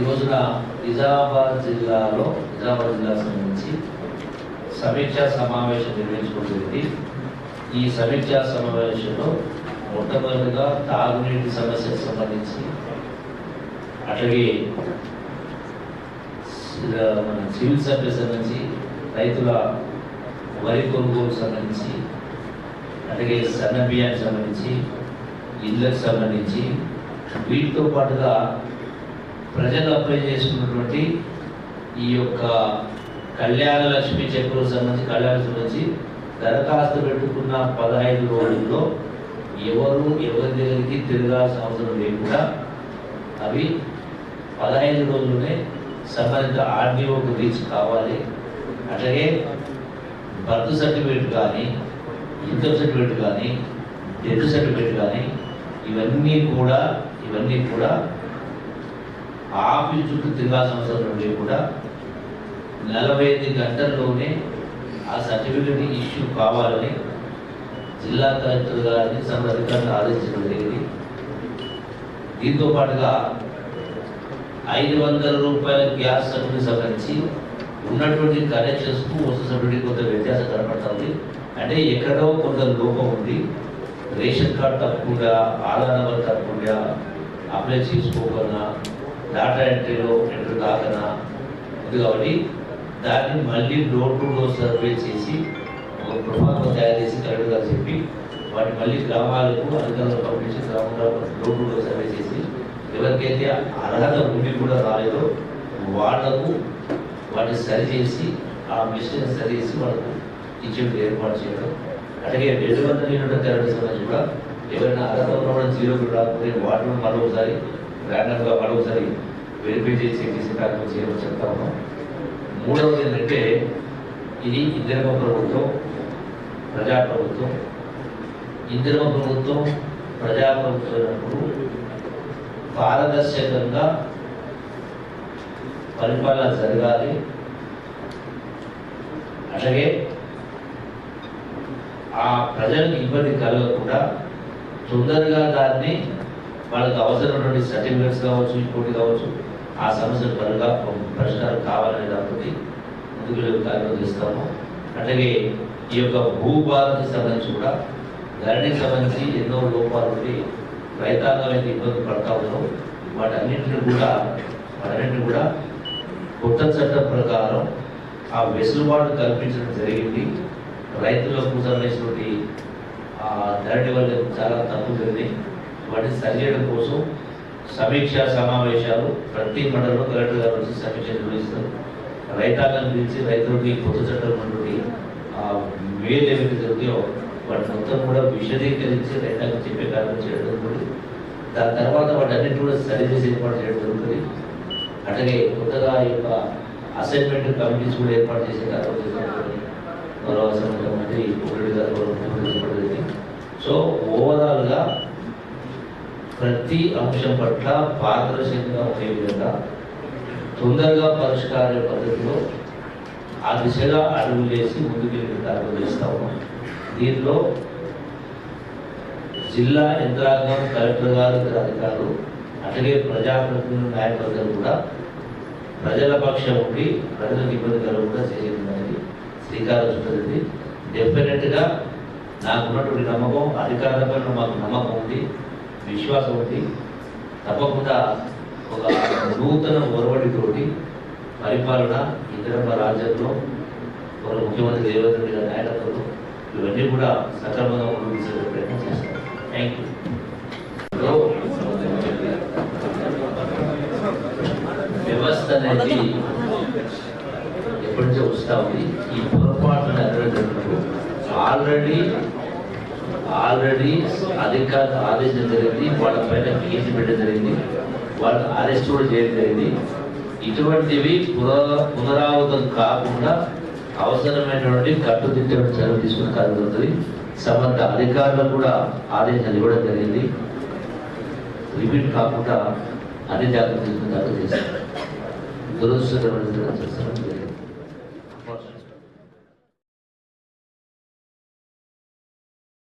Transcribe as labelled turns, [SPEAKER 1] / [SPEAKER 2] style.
[SPEAKER 1] రోజున నిజామాబాద్ జిల్లాకు సంబంధించి సమీక్షా సమావేశం నిర్వహించుకుంటుంది. ఈ సమీక్షా సమావేశంలో మొట్టమొదటిగా తాగునీటి సమస్యకు సంబంధించి, అట్లాగే మన సివిల్ సప్లైస్ సంబంధించి, రైతుల వరి కొనుగోలు సంబంధించి, అట్లాగే సన్న బియ్యానికి సంబంధించి, ఇళ్ళకు సంబంధించి, వీటితో పాటుగా ప్రజలు అప్లై చేసుకున్నటువంటి ఈ యొక్క కళ్యాణ లక్ష్మి చెక్కులకు సంబంధించి దరఖాస్తు పెట్టుకున్న 15 రోజుల్లో ఎవరి దగ్గరికి తిరగాల్సిన అవసరం లేకుండా అవి 15 రోజుల్లోనే సంబంధిత ఆర్డీఓకు రీచ్ కావాలి. అట్లాగే బర్త్ సర్టిఫికేట్ కానీ, ఇన్కమ్ సర్టిఫికేట్ కానీ, డెత్ సర్టిఫికేట్ కానీ ఇవన్నీ కూడా ఆఫీస్ చుట్టూ తిరగాల్సిన అవసరం లేకుండా 45 గంటల్లోనే ఆ సర్టిఫికేట్ ఇష్యూ కావాలని జిల్లా కలెక్టర్ గారిని సంబంధిత అధికారులు ఆదేశించడం జరిగింది. దీంతో పాటుగా 500 రూపాయల గ్యాస్ సబ్సిడీ సంబంధించి ఉన్నటువంటి కనెక్షన్స్కు వస్తు సబ్సిడీ కొంత వ్యత్యాసం కనపడుతుంది. అంటే ఎక్కడో కొంత లోపం ఉంది. రేషన్ కార్డు తప్పకుండా, ఆధార్ నెంబర్ తప్పకుండా, అప్లై చేసుకోకుండా, డాటా ఎంట్రీలో ఎంటర్ కాకనా ఉంది. కాబట్టి దాన్ని మళ్ళీ డోర్ టు డోర్ సర్వే చేసి ఒక ప్రొఫార్మా తయారు చేసి కలెక్టర్ గారు చెప్పి వాటి మళ్ళీ గ్రామాలకు అధికారులకు పంపించి గ్రామంలో డోర్ టు డోర్ సర్వే చేసి ఎవరికైతే అర్హత ఉండి కూడా రాలేదో వాళ్లకు వాటిని సరిచేసి ఆ మిషన్ సరిచేసి వాళ్ళకు ఇచ్చేందుకు ఏర్పాటు చేయడం. అట్లాగే 200 యూనిట్ల కరెంట్ సంబంధించి కూడా ఎవరైనా అర్హత ఉన్నప్పుడు 0 రాకపోతే వాటిని మరొకసారి ర్యాండమ్గా మరొకసారి వెరిఫై చేసి కార్యక్రమం చేయమని చెప్తా ఉన్నాం. మూడవది ఏంటంటే ఇది ఇందిరమ్మ ప్రభుత్వం, ప్రజాప్రభుత్వం. ఇందిరమ్మ ప్రభుత్వం ప్రజాప్రభుత్వం పారదర్శకంగా పరిపాలన జరగాలి. అట్లాగే ఆ ప్రజలకు ఇబ్బంది కలగకుండా తొందరగా దాన్ని వాళ్ళకి అవసరమైనటువంటి సర్టిఫికేట్స్ కావచ్చు, ఇంకోటి కావచ్చు, ఆ సమస్యలు త్వరగా పరిష్కారం కావాలనే దాంతో ముందుకు కార్యక్రమం చేస్తాము. అట్లాగే ఈ యొక్క భూభారతికి సంబంధించి కూడా ధరణికి సంబంధించి ఎన్నో లోపాలు ఉండి రైతాంగం అయితే ఇబ్బంది పడతా ఉన్నాం. వాటన్నింటినీ కూడా కొత్త చట్టం ప్రకారం ఆ వెసులుబాటు కల్పించడం జరిగింది. రైతులకు సంబంధించినటువంటి ధరణి వల్ల చాలా తప్పు జరిగింది. వాటిని సరిచేయడం కోసం సమీక్షా సమావేశాలు ప్రతి మండలంలో కలెక్టర్ గారు వచ్చి సమీక్ష నిర్వహిస్తారు. రైతాంగం గురించి రైతులకి కొత్త చట్టం ఉన్నటువంటి మేలు ఏమైతే జరుగుతాయో వాటి మొత్తం కూడా విశదీకరించి రైతాంగం చెప్పే కార్యక్రమం చేయడం జరుగుతుంది. దాని తర్వాత వాటన్నిటి కూడా సరిచేసి ఏర్పాటు చేయడం జరుగుతుంది. అట్లాగే కొత్తగా ఈ యొక్క అసైన్మెంట్ కమిటీస్ కూడా ఏర్పాటు చేసే కార్యక్రమం జరుగుతుంది. మరో మంత్రి కోరెడ్డి గారు చెప్పడం జరిగింది. సో ఓవరాల్గా ప్రతి అంశం పట్ల పారదర్శకంగా ఉండే విధంగా తొందరగా పరిష్కార పద్ధతిలో ఆ దిశగా అడుగులు వేసి ముందుకు కార్యక్రమం చేస్తా ఉన్నాం. దీనిలో జిల్లా యంత్రాంగం, కలెక్టర్ గారు, ఇతర అధికారులు, అట్లాగే ప్రజాప్రతినిధులు, నాయకులందరూ కూడా ప్రజల పక్షం ఉండి ప్రజలకు ఇబ్బంది కలగకుండా చేసేది శ్రీకారం చుట్టది. డెఫినెట్గా నాకున్నటువంటి నమ్మకం, అధికారులపై మాకు నమ్మకం ఉంది, విశ్వాసం ఉంది. తప్పకుండా ఒక నూతన ఒరవడితోటి పరిపాలన ఇందిరమ్మ రాజ్యంలో ఒక ముఖ్యమంత్రి రేవంత్ రెడ్డి గారి నాయకత్వంలో ఇవన్నీ కూడా సక్రమంగా ముందుకు ప్రయత్నం చేస్తాం. Thank you. వ్యవస్థ అనేది ఎప్పటి నుంచో వస్తూ ఉంది. ఈ పొరపాటును ఎదుర్కొన్నప్పుడు ఆల్రెడీ అధికారులు ఆదేశం జరిగింది. వాళ్ళ పైన కేసు పెట్టడం జరిగింది. వాళ్ళు అరెస్ట్ కూడా చేయడం జరిగింది. ఇటువంటివి పునరావృతం కాకుండా అవసరమైనటువంటి కట్టుదిట్టమైన చర్యలు తీసుకునే కార్యం జరుగుతుంది. సంబంధిత అధికారులకు కూడా ఆదేశాలు ఇవ్వడం జరిగింది. రిపీట్ కాకుండా అన్ని జాగ్రత్తలు తీసుకుని చేస్తారు. దురదృష్టకరమైన చేస్తారు.